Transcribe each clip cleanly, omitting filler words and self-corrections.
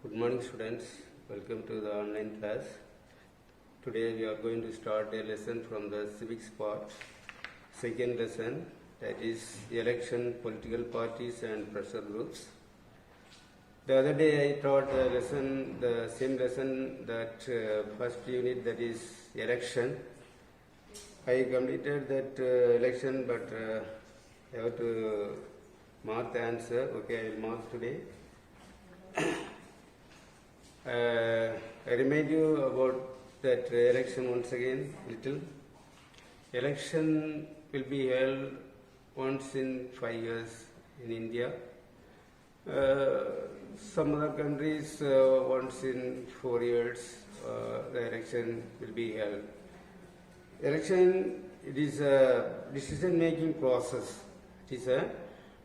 Good morning students, welcome to the online class. Today we are going to start a lesson from the civics part, second lesson, that is election, political parties and pressure groups. The other day I taught the same lesson, that first unit, that is election. I completed that election, but I have to mark the answer. Okay, I will mark today. I remind you about that election once again little. Election will be held once in 5 years in India. Some other countries once in 4 years the election will be held. Election, it is a decision-making process. It is a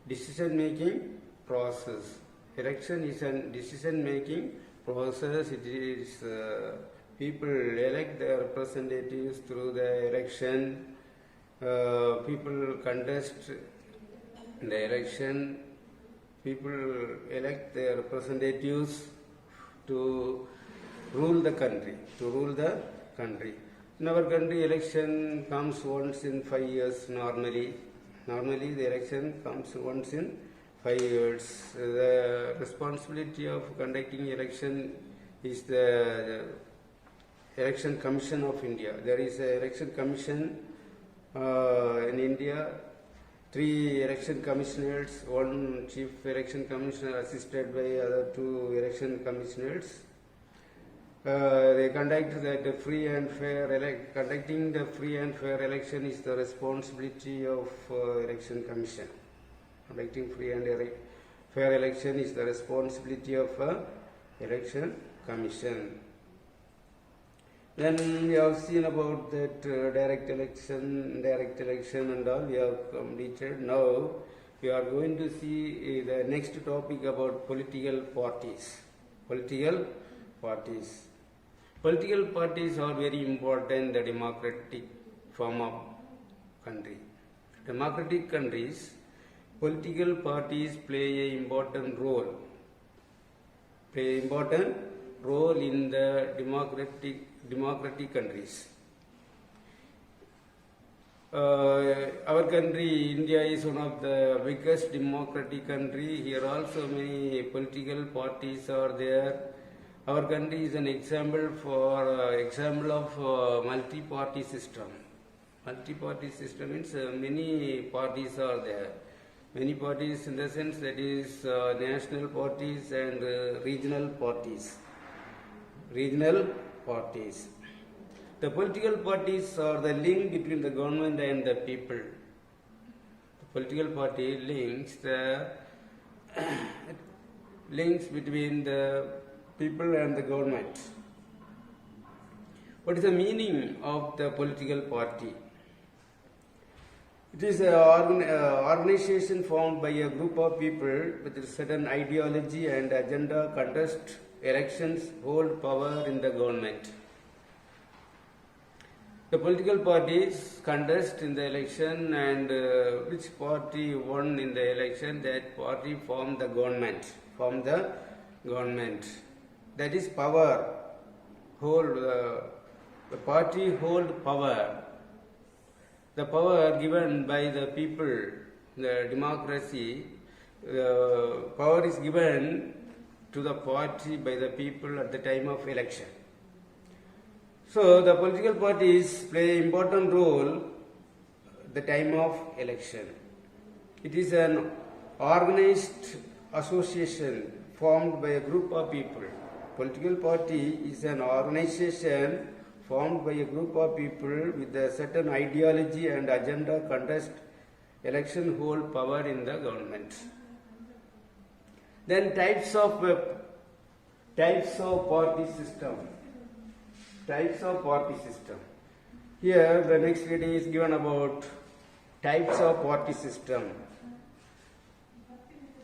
decision-making process. Election is a decision-making process. It is people elect their representatives through the election. People contest the election. People elect their representatives to rule the country. In our country, election comes once in 5 years normally. Normally, the election comes once in 5 years. The responsibility of conducting election is the Election Commission of India. There is an election commission in India. 3 election commissioners, 1 chief election commissioner assisted by other 2 election commissioners. They conduct that free and fair conducting the free and fair election is the responsibility of election commission. Conducting free and fair election is the responsibility of election commission. Then we have seen about that direct election and all we have completed. Now we are going to see the next topic about political parties. Political parties are very important in the democratic form of country. Democratic countries, political parties play an important role in the democratic countries. Our country, India, is one of the biggest democratic country. Here also many political parties are there. Our country is an example of multi-party system. Multi-party system means many parties are there. Many parties in the sense that is national parties and regional parties. The political parties are the link between the government and the people. The political party links between the people and the government. What is the meaning of the political party? It is an organization formed by a group of people with a certain ideology and agenda, contest elections, hold power in the government. The political parties contest in the election, and which party won in the election, that party form the government. That is power. The party hold power. The power given by the people, the democracy, power is given to the party by the people at the time of election. So the political parties play an important role at the time of election. It is an organized association formed by a group of people. Political party is an organization formed by a group of people with a certain ideology and agenda, contest election, hold power in the government. Then types of party system. Here the next reading is given about types of party system.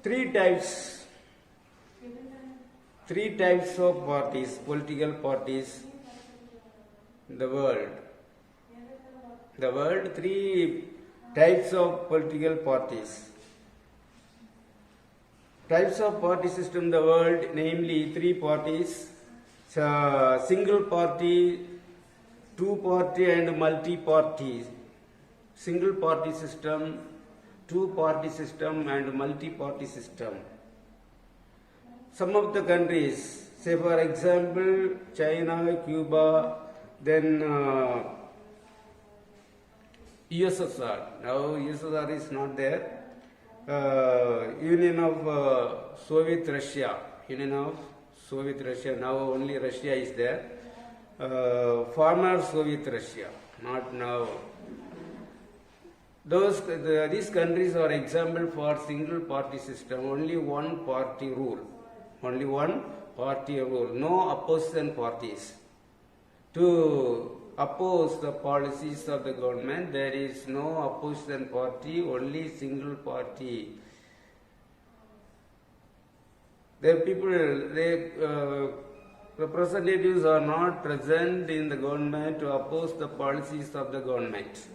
3 types of parties, political parties in the world. 3 types of political parties. Types of party system in the world, namely three parties, single party, two party and multi-party. Single party system, two party system and multi-party system. Some of the countries, say for example China, Cuba, then USSR. Now USSR is not there. Union of Soviet Russia. Union of Soviet Russia. Now only Russia is there. Former Soviet Russia, not now. These countries are example for single party system. Only one party rule. Only one party rule. No opposition parties. To oppose the policies of the government, there is no opposition party, only single party. The people, representatives are not present in the government to oppose the policies of the government,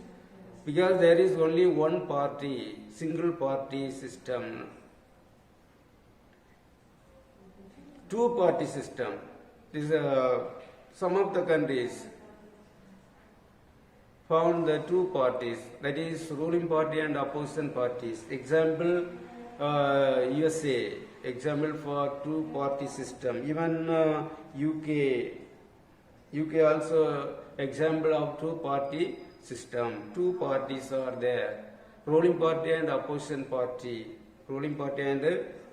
because there is only one party, single party system. Two party system. This some of the countries found the two parties, that is ruling party and opposition parties. Example, USA, example for two party system. Even UK also example of two party system. Two parties are there, ruling party and opposition party. Ruling party and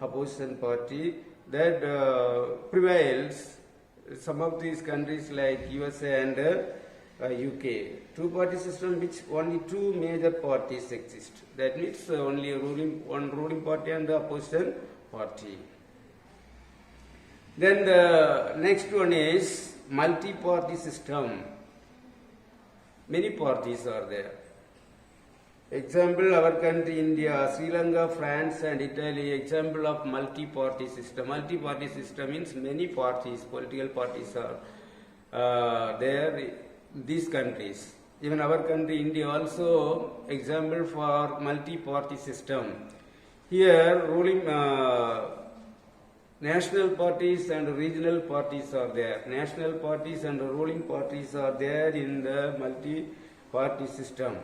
opposition party that prevails. Some of these countries like USA and UK. Two party system which only two major parties exist. That means only one ruling party and the opposition party. Then the next one is multi-party system. Many parties are there. Example, our country India, Sri Lanka, France and Italy, example of multi-party system. Multi-party system means many parties, political parties are there in these countries. Even our country India also example for multi-party system. Here ruling national parties and regional parties are there. National parties and ruling parties are there in the multi-party system.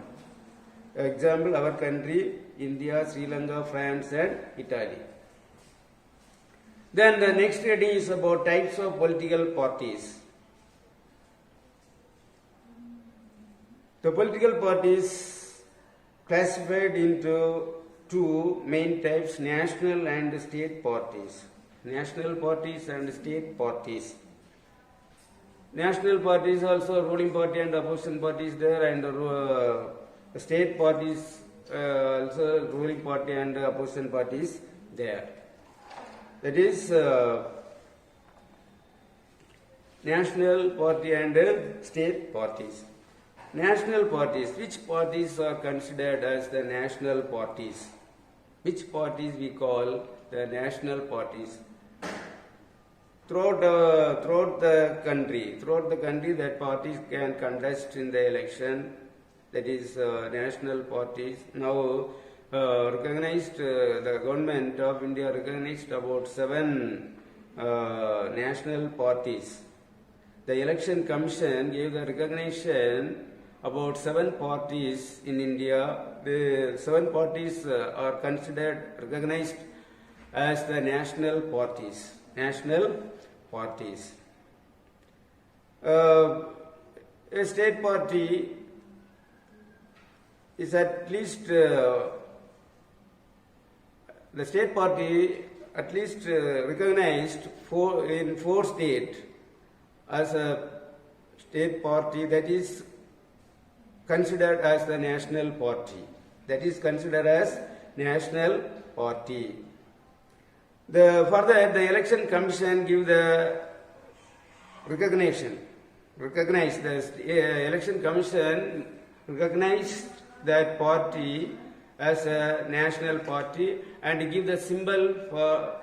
Example, our country India, Sri Lanka, France and Italy. Then the next heading is about types of political parties. The political parties classified into two main types, national and state parties. National parties and state parties. National parties also ruling party and opposition parties there, and state parties also ruling party and opposition parties there. That is national party and state parties. National parties. Which parties are considered as the national parties? Which parties we call the national parties? Throughout the country, that parties can contest in the election. That is national parties. Now recognized, the government of India recognized about 7 national parties. The election commission gave the recognition about 7 parties in India. The 7 parties are considered, recognized as the national parties. National parties. A state party is at least, the state party at least recognized in 4 states as a state party, that is considered as the national party. That is considered as national party. Further, the election commission give the recognition. The election commission recognized that party as a national party and give the symbol for,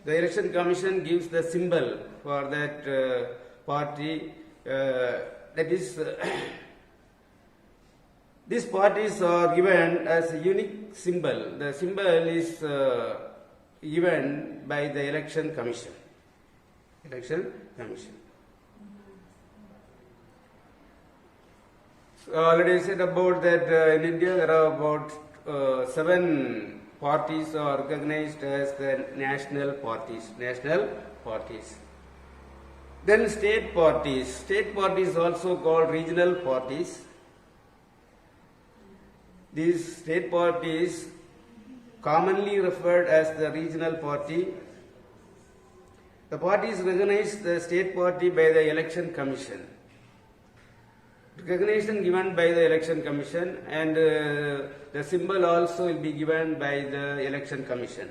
the election commission gives the symbol for that party. That is these parties are given as a unique symbol. The symbol is given by the election commission. Election commission. So already said about that in India there are about 7 parties are recognized as the national parties. National parties. Then state parties. State parties also called regional parties. These state parties commonly referred as the regional party. The parties recognize the state party by the election commission. Recognition given by the election commission, and the symbol also will be given by the election commission.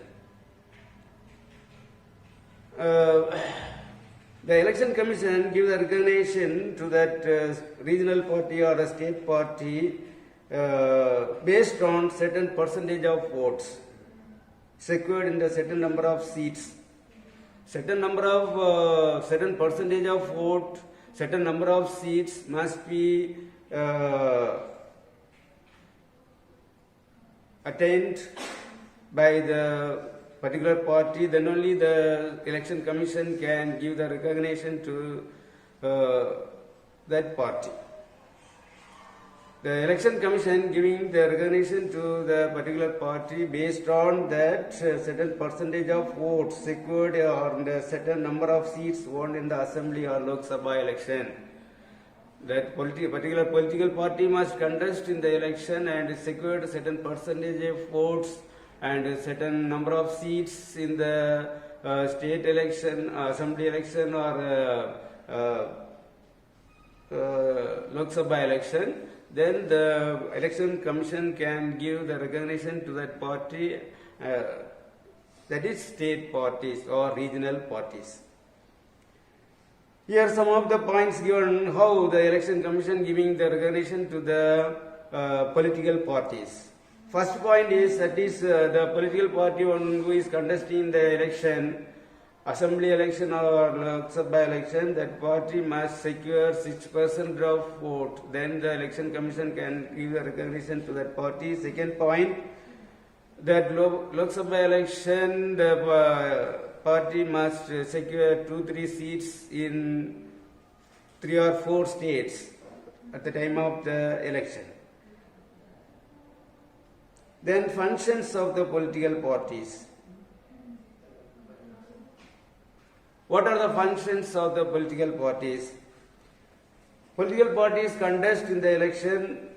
The election commission gives the recognition to that regional party or a state party based on certain percentage of votes secured in the certain number of seats. Certain percentage of vote, certain number of seats must be attained by the particular party, then only the election commission can give the recognition to that party. The election commission giving the recognition to the particular party based on that certain percentage of votes secured or the certain number of seats won in the assembly or Lok Sabha election. That particular political party must contest in the election and secured a certain percentage of votes and a certain number of seats in the state election, assembly election or Lok Sabha election. Then the election commission can give the recognition to that party, that is state parties or regional parties. Here some of the points given how the election commission giving the recognition to the political parties. First point is that is the political party one who is contesting the election, assembly election or Lok Sabha election, that party must secure 6% of vote. Then the election commission can give the recognition to that party. Second point, that Lok Sabha election, the party must secure 2-3 seats in 3 or 4 states at the time of the election. Then functions of the political parties. What are the functions of the political parties? Political parties contest in the election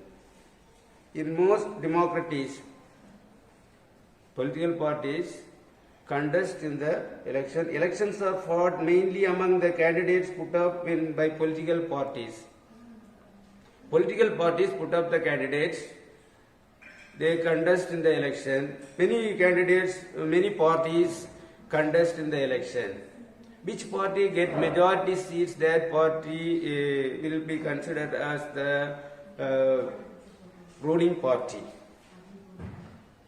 in most democracies. Political parties contest in the election. Elections are fought mainly among the candidates put up by political parties. Political parties put up the candidates. They contest in the election. Many candidates, many parties contest in the election. Which party get majority seats, that party will be considered as the ruling party.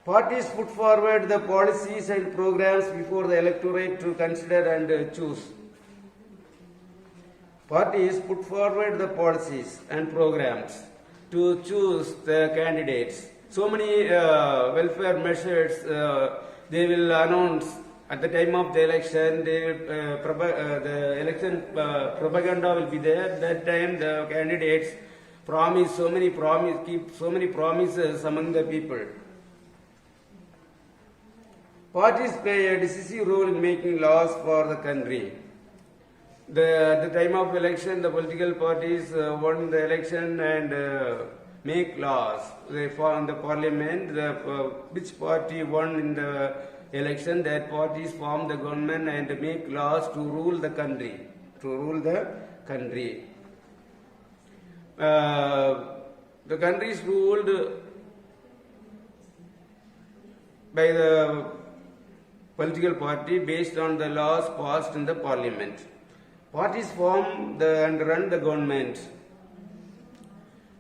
Parties put forward the policies and programs before the electorate to consider and choose. Parties put forward the policies and programs to choose the candidates. So many welfare measures they will announce at the time of the election. The election propaganda will be there. That time the candidates keep so many promises among the people. Parties play a decisive role in making laws for the country. At the time of election, the political parties won the election and make laws. They form the parliament. Which party won in the election, that parties form the government and make laws to rule the country. The country is ruled by the political party based on the laws passed in the parliament. Parties form and run the government.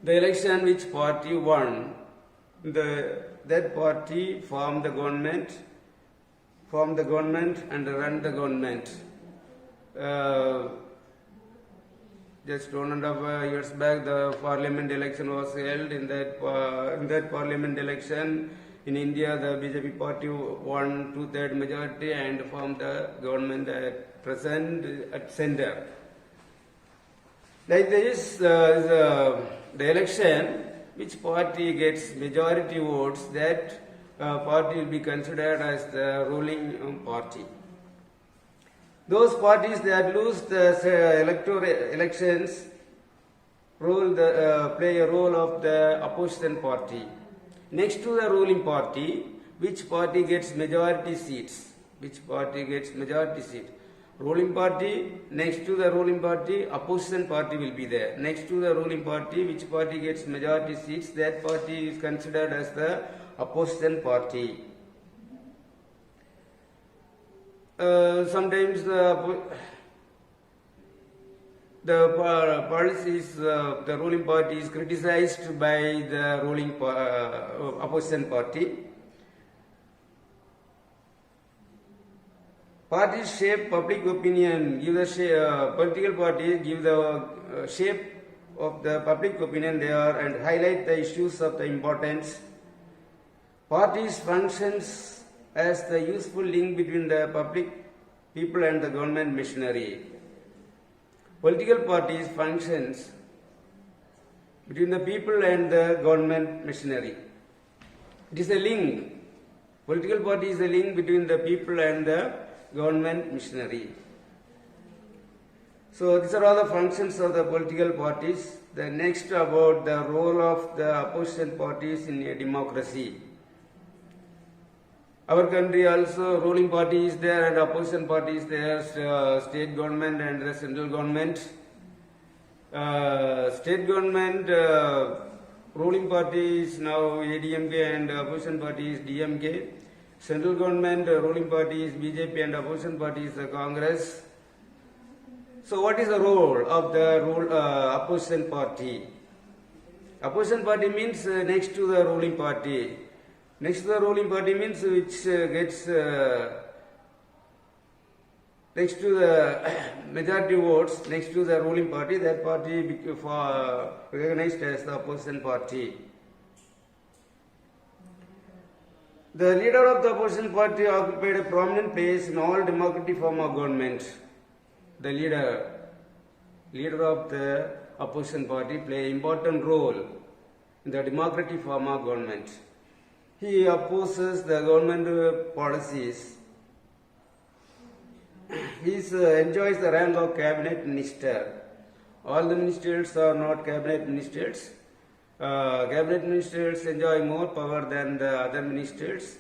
The election which party won, that party form the government and run the government. Just 1.5 years back, the parliament election was held. In that parliament election, In India, the BJP party won 2/3 majority and formed the government at present at center. Like this, the election, which party gets majority votes, that party will be considered as the ruling party. Those parties that lose the electoral elections play a role of the opposition party. Next to the ruling party, which party gets majority seats? Which party gets majority seats? Ruling party, next to the ruling party, opposition party will be there. Next to the ruling party, which party gets majority seats, that party is considered as the opposition party. Sometimes the policies of the ruling party is criticized by the ruling opposition party. Parties shape public opinion, political parties give the shape of the public opinion they are and highlight the issues of the importance. Parties functions as the useful link between the public people and the government machinery. Political parties functions between the people and the government machinery. It is a link. Political party is a link between the people and the government machinery. So these are all the functions of the political parties. The next about the role of the opposition parties in a democracy. Our country also ruling party is there and opposition party is there, state government and the central government. State government ruling party is now ADMK and opposition party is DMK. Central government ruling party is BJP and opposition party is the Congress. So what is the role of the opposition party? Opposition party means next to the ruling party. Next to the ruling party means which gets next to the majority votes next to the ruling party, that party recognized as the opposition party. The leader of the opposition party occupied a prominent place in all democratic form of government. The leader of the opposition party play an important role in the democratic form of government. He opposes the government policies. He enjoys the rank of cabinet minister. All the ministers are not cabinet ministers. Cabinet ministers enjoy more power than the other ministers.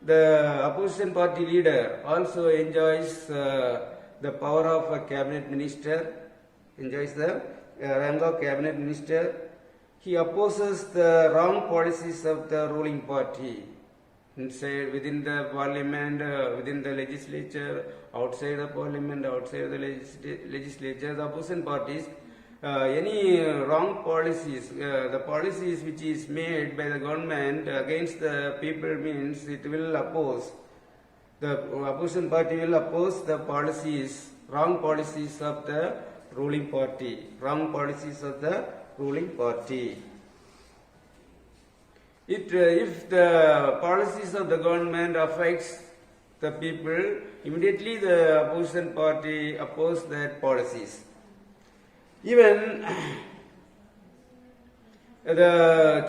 The opposition party leader also enjoys the power of a cabinet minister, enjoys the rank of cabinet minister. He opposes the wrong policies of the ruling party. Inside, within the parliament, within the legislature, outside the parliament, outside the legislature, the opposition parties, any wrong policies, the policies which is made by the government against the people means it will oppose. The opposition party will oppose the policies, wrong policies of the ruling party, wrong policies of the ruling party. If the policies of the government affects the people, immediately the opposition party oppose that policies. Even the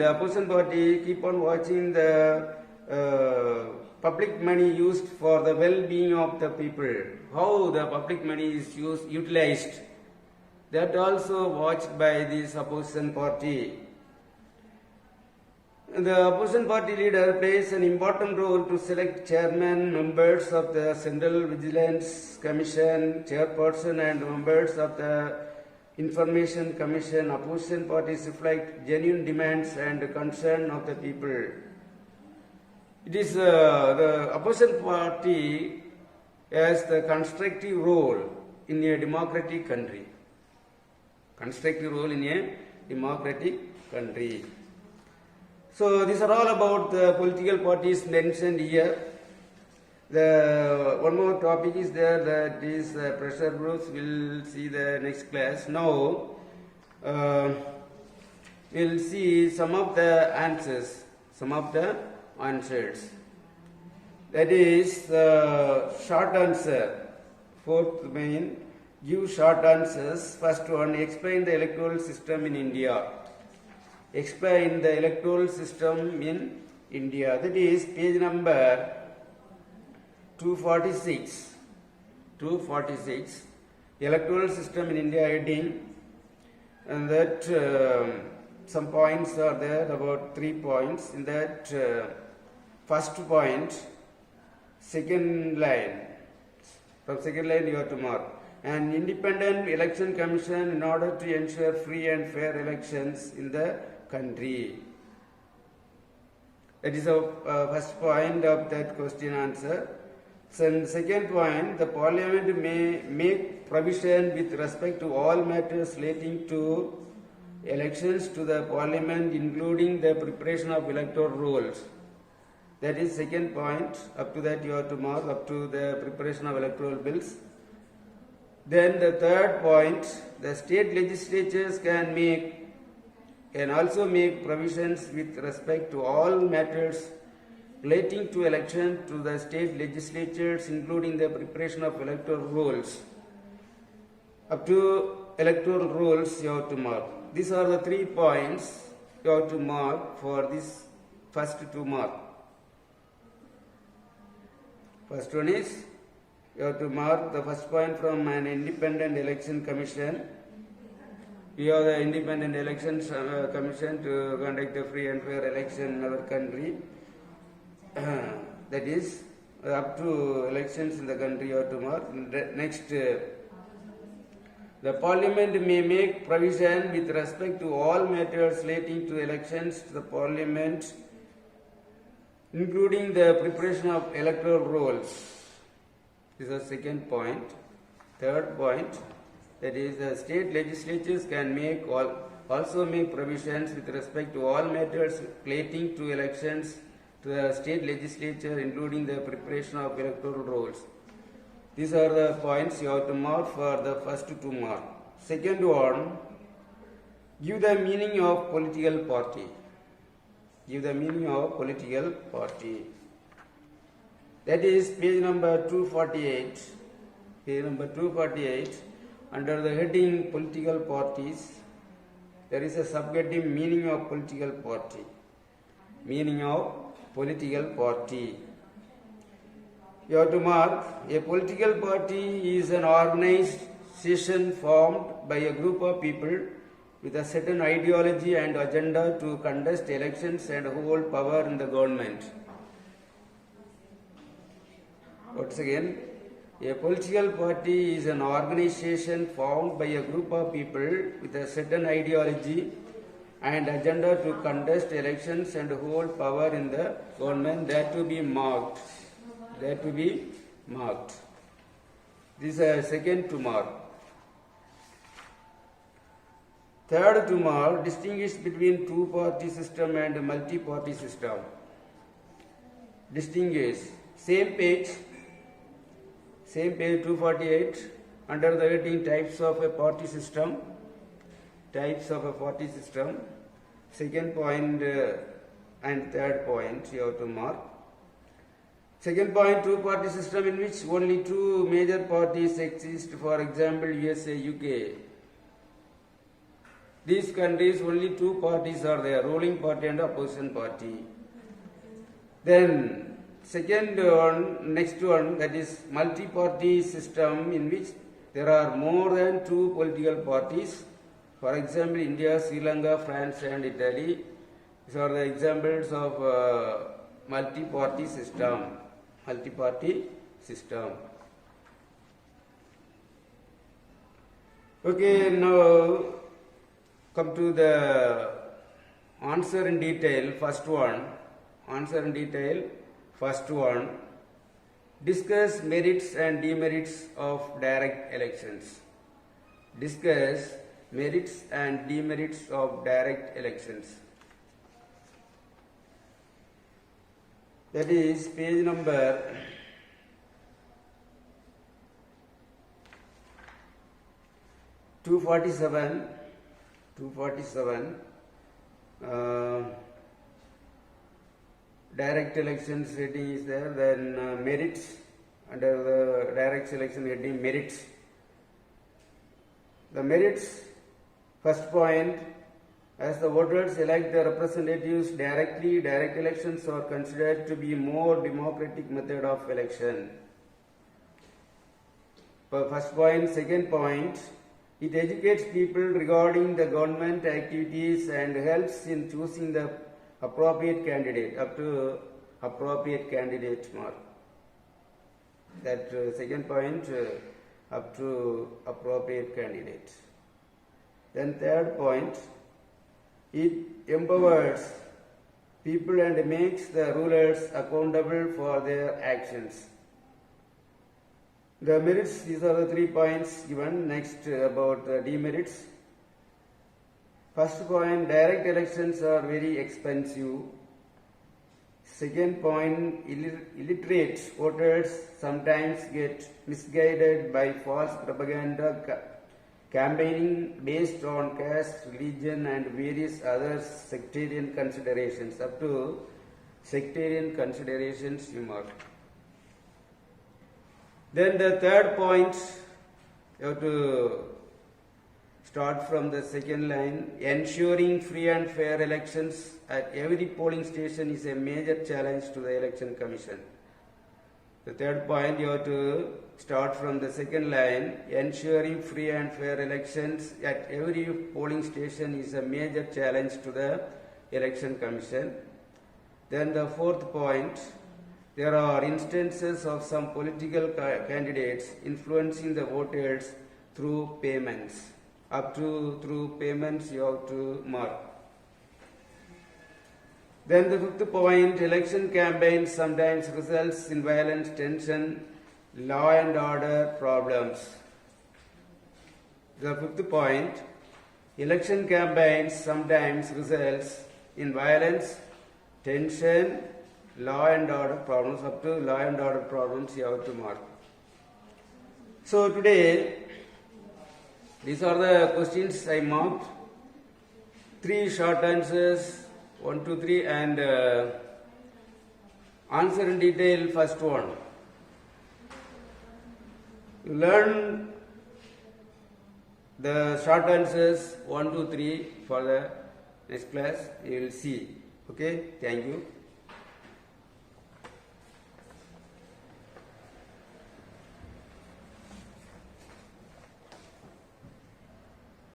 opposition party keep on watching the public money used for the well-being of the people, how the public money is utilized. That also watched by this opposition party. The opposition party leader plays an important role to select chairman, members of the Central Vigilance Commission, chairperson and members of the Information Commission. Opposition parties reflect genuine demands and concern of the people. It is the opposition party has the constructive role in a democratic country. Constructive role in a democratic country. So these are all about the political parties mentioned here. The one more topic is there, that is pressure groups. We'll see the next class. Now we will see some of the answers. That is the short answer. Fourth main, give short answers. First one, explain the electoral system in India. Explain the electoral system in India. That is page number 246. 246. Electoral system in India heading. And that some points are there, about 3 points. In that first point, second line. From second line you have to mark. An independent election commission in order to ensure free and fair elections in the country. That is the first point of that question answer. So second point, the parliament may make provision with respect to all matters relating to elections to the parliament, including the preparation of electoral rolls. That is second point. Up to that you have to mark, up to the preparation of electoral bills. Then the third point, the state legislatures can also make provisions with respect to all matters relating to election to the state legislatures, including the preparation of electoral rolls. Up to electoral rolls you have to mark. These are the 3 points you have to mark for this first 2 mark. First one is, you have to mark the first point from an independent election commission. We have the independent elections commission to conduct a free and fair election in our country. That is, up to elections in the country you have to mark. Next, the parliament may make provision with respect to all matters relating to elections to the parliament, including the preparation of electoral rolls. This is the second point. Third point, that is, the state legislatures can also make provisions with respect to all matters relating to elections to the state legislature, including the preparation of electoral rolls. These are the points you have to mark for the first 2 marks. Second one, give the meaning of political party. Give the meaning of political party. That is page number 248. Page number 248. Under the heading political parties, there is a subheading meaning of political party. Meaning of political party. You have to mark, a political party is an organization formed by a group of people with a certain ideology and agenda to contest elections and hold power in the government. Once again, a political party is an organization formed by a group of people with a certain ideology and agenda to contest elections and hold power in the government. That to be marked. That to be marked. This is a second to mark. Third to mark, distinguish between two-party system and multi-party system. Distinguish. Same page 248, under the heading types of a party system. Types of a party system. Second point and third point you have to mark. Second point, two-party system in which only 2 major parties exist, for example, USA, UK. These countries, only 2 parties are there, ruling party and opposition party. Then, next one, that is multi-party system in which there are more than 2 political parties. For example, India, Sri Lanka, France and Italy. These are the examples of multi-party system. Multi-party system. Okay, now come to the answer in detail. First one. Answer in detail. First one. Discuss merits and demerits of direct elections. Discuss merits and demerits of direct elections. That is page number 247. direct elections heading is there, then merits, under the direct selection heading merits. The merits, first point, as the voters elect their representatives directly, direct elections are considered to be more democratic method of election. First point. Second point, it educates people regarding the government activities and helps in choosing the appropriate candidate, up to appropriate candidate mark. That second point, up to appropriate candidate. Then third point, it empowers people and makes the rulers accountable for their actions. The merits, these are the 3 points given. Next, about the demerits. First point, direct elections are very expensive. Second point, illiterate voters sometimes get misguided by false propaganda campaigning based on caste, religion and various other sectarian considerations. Up to sectarian considerations you mark. Then the third point, you have to start from the second line. Ensuring free and fair elections at every polling station is a major challenge to the Election Commission. The third point, you have to start from the second line. Ensuring free and fair elections at every polling station is a major challenge to the Election Commission. Then the fourth point, there are instances of some political candidates influencing the voters through payments. Up to through payments you have to mark. Then the fifth point, election campaigns sometimes results in violence, tension, law and order problems. The fifth point, election campaigns sometimes results in violence, tension, law and order problems. Up to law and order problems you have to mark. So today, these are the questions I marked. 3 short answers, 1, 2, 3, and answer in detail first one. You learn the short answers 1, 2, 3 for the next class. You will see. Okay, thank you.